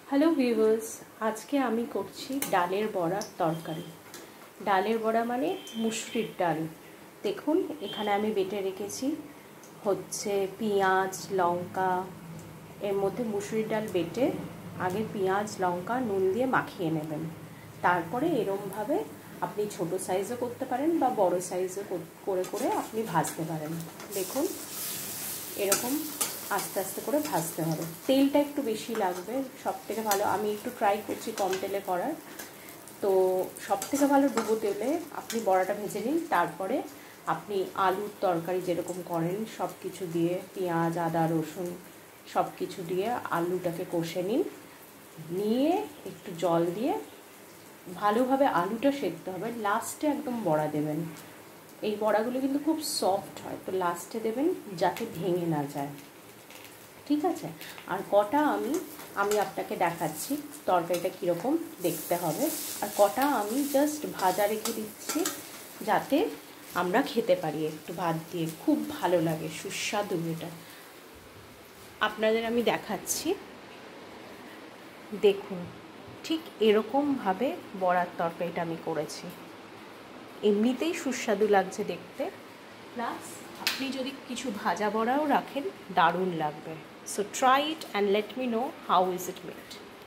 Hello viewers, আজকে আমি করছি ডালের বড়ার তরকারি। ডালের বড়া মানে মুসুরির ডাল। দেখুন এখানে আমি বেটে রেখেছি হচ্ছে পেঁয়াজ লঙ্কা। এর মধ্যে মুসুরির ডাল বেটে আগে পেঁয়াজ লঙ্কা নুন দিয়ে মাখিয়ে নেবেন। তারপরে এরমভাবে আপনি ছোট সাইজও করতে পারেন বা বড় সাইজও করে করে আপনি ভাজতে পারেন। দেখুন এরকম আস্তে আস্তে করে ভাজতে হবে। তেলটা একটু বেশি লাগবে, সব থেকে ভালো আমি একটু ট্রাই করছি কম তেলে করার। তো সব থেকে ভালো ডুবো তেলে আপনি বড়াটা ভেজে নিন। তারপরে আপনি আলুর তরকারি যেরকম করেন সব কিছু দিয়ে পেঁয়াজ আদা রসুন সব কিছু দিয়ে আলুটাকে কষে নিন। নিয়ে একটু জল দিয়ে ভালোভাবে আলুটা সেদ্ধ হবে, লাস্টে একদম বড়া দেবেন। এই বড়াগুলো কিন্তু খুব সফট হয়, তো লাস্টে দেবেন যাতে ভেঙে না যায়। ঠিক আছে? আর কটা আমি আপনাকে দেখাচ্ছি তরকারিটা কীরকম দেখতে হবে। আর কটা আমি জাস্ট ভাজা রেখে দিচ্ছি যাতে আমরা খেতে পারি একটু ভাত দিয়ে, খুব ভালো লাগে, সুস্বাদু এটা। আপনাদের আমি দেখাচ্ছি, দেখুন ঠিক এরকমভাবে বড়ার তরকারিটা আমি করেছি। এমনিতেই সুস্বাদু লাগছে দেখতে, প্লাস আপনি যদি কিছু ভাজা বড়াও রাখেন দারুণ লাগবে। So try it and let me know how is it made.